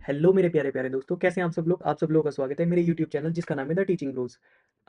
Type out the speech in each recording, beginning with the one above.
Hello मेरे प्यारे प्यारे दोस्तों, कैसे हैं आप सब लोग। आप सब लोगों का स्वागत है मेरे यूट्यूब चैनल जिसका नाम है द टीचिंग रोज।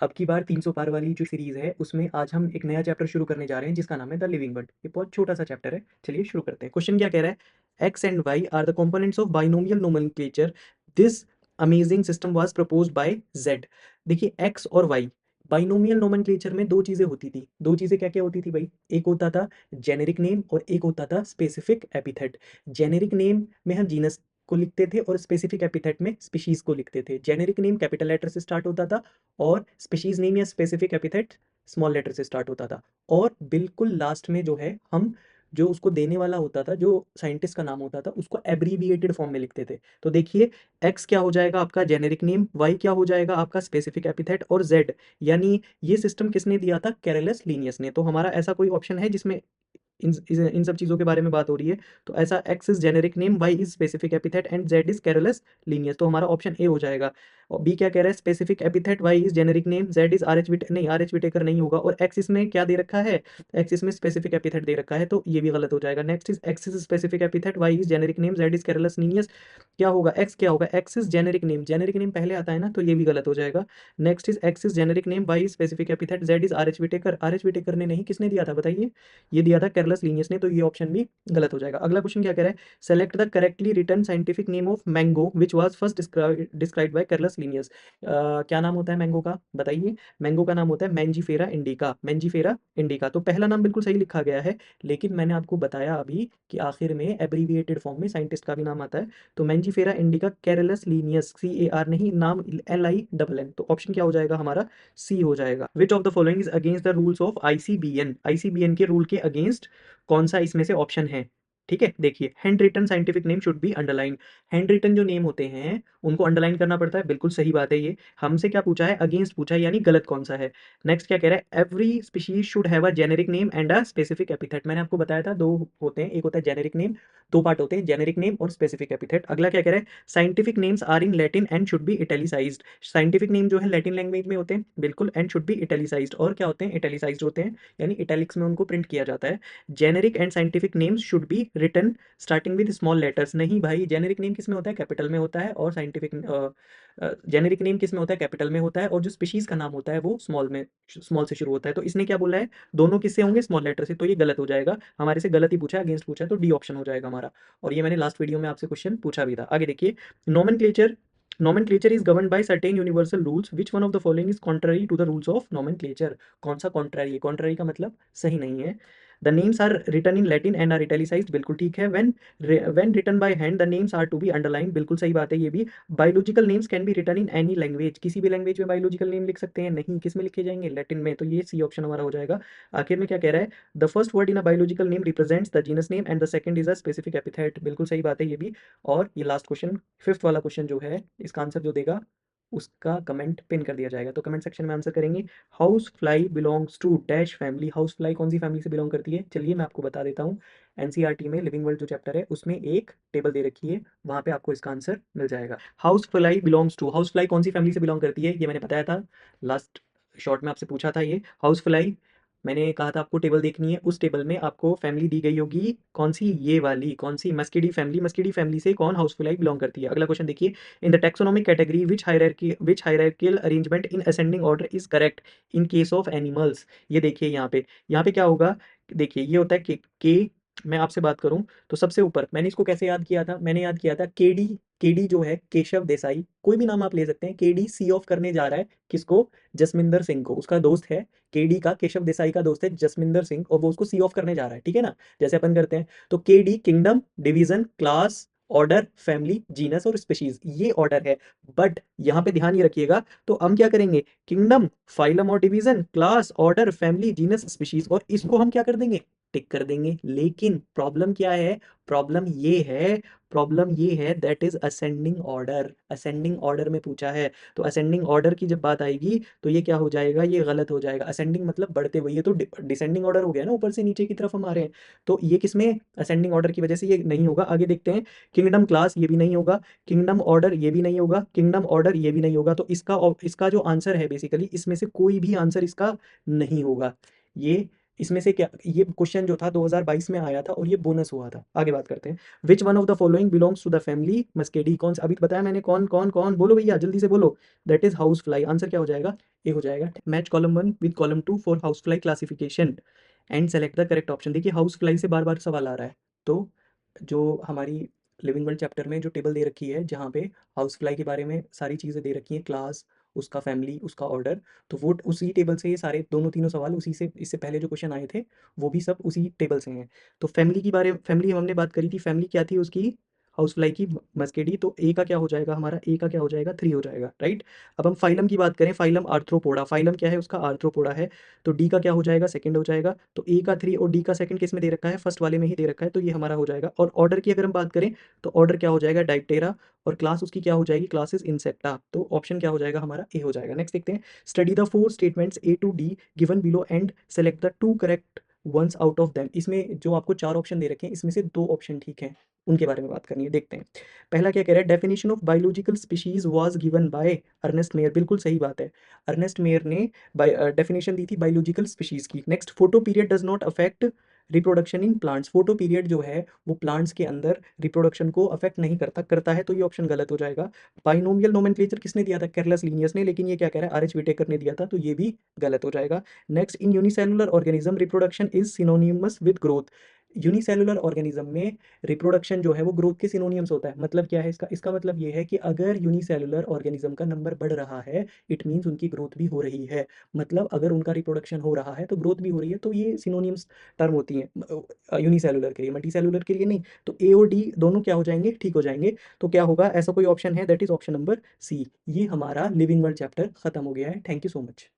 अब की बार 300 पार वाली जो सीरीज है उसमें आज हम एक नया चैप्टर शुरू करने जा रहे हैं जिसका नाम है द लिविंग वर्ड। ये बहुत छोटा सा चैप्टर है, चलिए शुरू करते हैं। क्वेश्चन क्या कह रहा है, X and Y are the components of binomial nomenclature, this amazing system was proposed by Z. देखिए एक्स और वाई, बाइनोमियल नोमेनक्लेचर में दो चीजें होती थी। दो चीजें क्या क्या होती थी भाई, एक होता था जेनेरिक नेम और एक होता था स्पेसिफिक एपिथेट। जेनेरिक नेम में हम जीनस को लिखते थे और स्पेसिफिक एपिथेट में स्पीशीज को लिखते थे। जेनेरिक नेम कैपिटल लेटर से स्टार्ट होता था और स्पीशीज नेम या स्पेसिफिक एपिथेट स्मॉल लेटर से स्टार्ट होता था। और बिल्कुल लास्ट में जो है हम जो उसको देने वाला होता था, जो साइंटिस्ट का नाम होता था, उसको एब्रीविएटेड फॉर्म में लिखते थे। तो देखिए एक्स क्या हो जाएगा आपका जेनेरिक नेम, वाई क्या हो जाएगा आपका स्पेसिफिक एपिथेट और जेड यानी ये सिस्टम किसने दिया था, कैरलस लीनियस ने। तो हमारा ऐसा कोई ऑप्शन है जिसमें इन सब चीज़ों के बारे में बात हो रही है। तो ऐसा X is generic name, Y is specific epithet and Z is Carolus Linnaeus. तो हमारा ऑप्शन ए हो जाएगा। और बी क्या कह रहा है, specific epithet, Y is generic name, Z is R H विटे नहीं, आर एच विटेकर नहीं होगा। और एक्स इसमें क्या दे रखा है, एक्स इसमें स्पेसिफिक एपिथेट दे रखा है, तो ये भी गलत हो जाएगा। Next is X is specific epithet, Y is generic name, Z is Carolus Linnaeus. क्या होगा, एक्स क्या होगा, X is generic name, generic name पहले आता है ना, तो ये भी गलत हो जाएगा। Next is X is generic name, Y is specific epithet, Z is R H Whittaker. R H Whittaker ने नहीं, किसने दिया था बताइए, ये दिया था कैरलस लीनियस ने, तो ये ऑप्शन भी गलत हो जाएगा। अगला क्वेश्चन क्या कह रहा है, select the correctly written scientific name of mango which was first described by Carolus Linnaeus. क्या नाम होता है मैंगो का बताइए, मैंगो का नाम होता है मैंजीफेरा इंडिका, मैंजीफेरा इंडिका। तो पहला नाम बिल्कुल सही लिखा गया है, लेकिन मैंने आपको बताया अभी कि आखिर में एब्रीविएटेड फॉर्म में साइंटिस्ट का भी नाम आता है। तो Mangifera indica Carlos Linnaeus, CAR नहीं, नाम LINN। तो ऑप्शन क्या हो जाएगा हमारा, सी हो जाएगा। Which of the following is against the rules of ICBN, ICBN के रूल के अगेंस्ट कौन सा इसमें से ऑप्शन है। ठीक है, देखिए hand written scientific name should be underline. Hand written जो नेम होते हैं उनको अंडरलाइन करना पड़ता है, बिल्कुल सही बात है। ये हमसे क्या पूछा है, अगेंस्ट पूछा है, यानी गलत कौन सा है। नेक्स्ट क्या कह रहा है, every species should have a generic name and a specific epithet. मैंने आपको बताया था दो होते हैं, एक होता है जेनेरिक नेम, दो पार्ट होते हैं, जेनेरिक नेम और स्पेसिफिक एपिथेट। अगला क्या कह रहा है, scientific names are in Latin and should be italicised. Scientific name जो है लैटिन लैंग्वेज में होते हैं बिल्कुल, एंड शुड बी इटैलिसाइज्ड। और क्या होते हैं, इटैलिसाइज्ड होते हैं, यानी इटैलिक्स में उनको प्रिंट किया जाता है। Generic and scientific names should be written starting with small letters. नहीं भाई, जेनेरिक नेम किस में होता है, कैपिटल में होता है, और साइंटिफिक जेनेरिक नेम किस में होता है, कैपिटल में होता है, और जो स्पीशीज का नाम होता है वो स्मॉल से शुरू होता है। तो इसने क्या बोला है, दोनों किससे होंगे, स्मॉल लेटर से। तो ये गलत हो जाएगा, हमारे से गलत ही पूछा है, अगेंस्ट पूछा है, तो डी ऑप्शन हो जाएगा हमारा। और ये मैंने लास्ट वीडियो में आपसे क्वेश्चन पूछा भी था। आगे देखिए, nomenclature, nomenclature is governed by certain universal rules, which one of the following is contrary to the rules of nomenclature। कौन सा contrary है, contrary का मतलब सही नहीं है। The names are written in Latin and are italicized, बिल्कुल ठीक है। when written by hand the names are to be underlined, बिल्कुल सही बात है ये भी। biological names can be written in any language, किसी भी लैंग्वेज में biological name लिख सकते हैं, नहीं, किस में लिखे जाएंगे, लैटिन में। तो ये सी ऑप्शन हमारा हो जाएगा। आखिर में क्या कह रहा है, the first word in a biological name represents the genus name and the second is a specific epithet, बिल्कुल सही बात है ये भी। और ये लास्ट क्वेश्चन, फिफ्थ वाला क्वेश्चन जो है, इसका आंसर जो देगा उसका कमेंट पिन कर दिया जाएगा, तो कमेंट सेक्शन में आंसर करेंगे। House fly belongs to dash family, house fly कौन सी फैमिली से बिलोंग करती है, चलिए मैं आपको बता देता हूँ। एनसीईआरटी में लिविंग वर्ल्ड जो चैप्टर है उसमें एक टेबल दे रखी है, वहां पे आपको इसका आंसर मिल जाएगा। House fly belongs to, house fly कौन सी फैमिली से बिलोंग करती है, ये मैंने बताया था लास्ट शॉर्ट में आपसे पूछा था। ये हाउस फ्लाई, मैंने कहा था आपको टेबल देखनी है, उस टेबल में आपको फैमिली दी गई होगी, कौन सी, ये वाली, कौन सी, मस्किडी फैमिली। मस्किडी फैमिली से कौन हाउसफ्लाई बिलोंग करती है। अगला क्वेश्चन देखिए, in the taxonomic category which hierarchical arrangement in ascending order is correct in case of animals. ये देखिए यहाँ पे क्या होगा, देखिए ये होता है के मैं आपसे बात करूं तो सबसे ऊपर मैंने इसको कैसे याद किया था, मैंने याद किया था केडी। केडी जो है केशव देसाई, कोई भी नाम आप ले सकते हैं। केडी सी ऑफ करने जा रहा है किसको, जसमिंदर सिंह को, उसका दोस्त है। केडी का, केशव देसाई का दोस्त है जसमिंदर सिंह, और वो उसको सी ऑफ करने जा रहा है, ठीक है ना, जैसे अपन करते हैं। तो KD kingdom, division, class, order, family, genus और स्पीशीज, ये ऑर्डर है। बट यहाँ पे ध्यान ये रखिएगा, तो हम क्या करेंगे, किंगडम, फाइलम और division, class, order, family, genus, species, और इसको हम क्या कर देंगे, टिक कर देंगे। लेकिन प्रॉब्लम क्या है, प्रॉब्लम ये है, प्रॉब्लम ये है that is ascending order, ascending order में पूछा है। तो असेंडिंग ऑर्डर की जब बात आएगी तो ये क्या हो जाएगा, ये गलत हो जाएगा। असेंडिंग मतलब बढ़ते हुए, ये तो डिसेंडिंग ऑर्डर हो गया ना, ऊपर से नीचे की तरफ हम आ रहे हैं। तो ये किसमें, असेंडिंग ऑर्डर की वजह से ये नहीं होगा। आगे देखते हैं, किंगडम क्लास ये भी नहीं होगा, किंगडम ऑर्डर ये भी नहीं होगा, किंगडम ऑर्डर ये भी नहीं होगा। तो इसका जो आंसर है बेसिकली, इसमें से कोई भी आंसर इसका नहीं होगा। ये इसमें से क्या, ये क्वेश्चन जो था 2022 में आया था और ये बोनस हुआ था। आगे बात करते हैं। Which one of the following belongs to the family Muscidae, कौन सा, अभी तो बताया मैंने, कौन कौन कौन, बोलो भैया जल्दी से बोलो। That is house fly. Answer क्या हो जाएगा, ए हो जाएगा। Match column 1 with column 2 for house fly classification and select the correct option. देखिए हाउस फ्लाई से बार बार सवाल आ रहा है, तो जो हमारी लिविंग वर्ल्ड चैप्टर में जो टेबल दे रखी है जहाँ पे हाउस फ्लाई के बारे में सारी चीज़ें दे रखी हैं, क्लास, उसका फैमिली, उसका ऑर्डर, तो वो उसी टेबल से ये सारे दोनों तीनों सवाल उसी से, इससे पहले जो क्वेश्चन आए थे वो भी सब उसी टेबल से हैं। तो फैमिली की बारे, फैमिली हमने बात करी थी, फैमिली क्या थी उसकी, हाउस फ्लाई की मस्केडी, तो ए का क्या हो जाएगा हमारा, ए का क्या हो जाएगा, 3 हो जाएगा, राइट। अब हम फाइलम की बात करें, फाइलम आर्थ्रोपोडा, फाइलम क्या है उसका, आर्थ्रोपोडा है, तो डी का क्या हो जाएगा, सेकंड हो जाएगा। तो ए का 3 और डी का सेकंड किस में दे रखा है, फर्स्ट वाले में ही दे रखा है, तो ये हमारा हो जाएगा। और ऑर्डर की अगर हम बात करें तो ऑर्डर क्या हो जाएगा, डाइप्टेरा, और क्लास उसकी क्या हो जाएगी, क्लासेस इंसेक्टा, तो ऑप्शन क्या हो जाएगा हमारा, ए हो जाएगा। नेक्स्ट देखते हैं, study the 4 statements A to D given below and select the 2 correct ones out of them. इसमें जो आपको 4 ऑप्शन दे रखे हैं इसमें से 2 ऑप्शन ठीक हैं, उनके बारे में बात करनी है, देखते हैं। पहला क्या कह रहा है, definition of biological species was given by Ernest Mayr, बिल्कुल सही बात है, अर्नेस्ट मेयर ने डेफिनेशन दी थी बायोलॉजिकल स्पीशीज की। Next, photoperiod does not affect reproduction in plants, photoperiod जो है वो प्लांट्स के अंदर रिप्रोडक्शन को अफेक्ट नहीं करता, करता है तो ये ऑप्शन गलत हो जाएगा। बाइनोमियल नोमेनक्लेचर किसने दिया था, केरलस लीनियस ने, लेकिन ये क्या कह रहा है, आर एच विटेकर ने दिया था, तो ये भी गलत हो जाएगा। Next, in unicellular organism reproduction is synonymous with growth, unicellular organism में रिप्रोडक्शन जो है वो ग्रोथ के सिनोनियम्स होता है। मतलब क्या है इसका, इसका मतलब ये है कि अगर यूनिसेलुलर ऑर्गेनिज्म का नंबर बढ़ रहा है इट मीन्स उनकी ग्रोथ भी हो रही है, मतलब अगर उनका रिप्रोडक्शन हो रहा है तो ग्रोथ भी हो रही है, तो ये सिनोनिम्स टर्म होती हैं यूनिसेलुलर के लिए, मल्टीसेलुलर के लिए नहीं। तो ए और डी दोनों क्या हो जाएंगे, ठीक हो जाएंगे। तो क्या होगा, ऐसा कोई ऑप्शन है, that is option number C. ये हमारा लिविंग वर्ल्ड चैप्टर खत्म हो गया है। Thank you so much.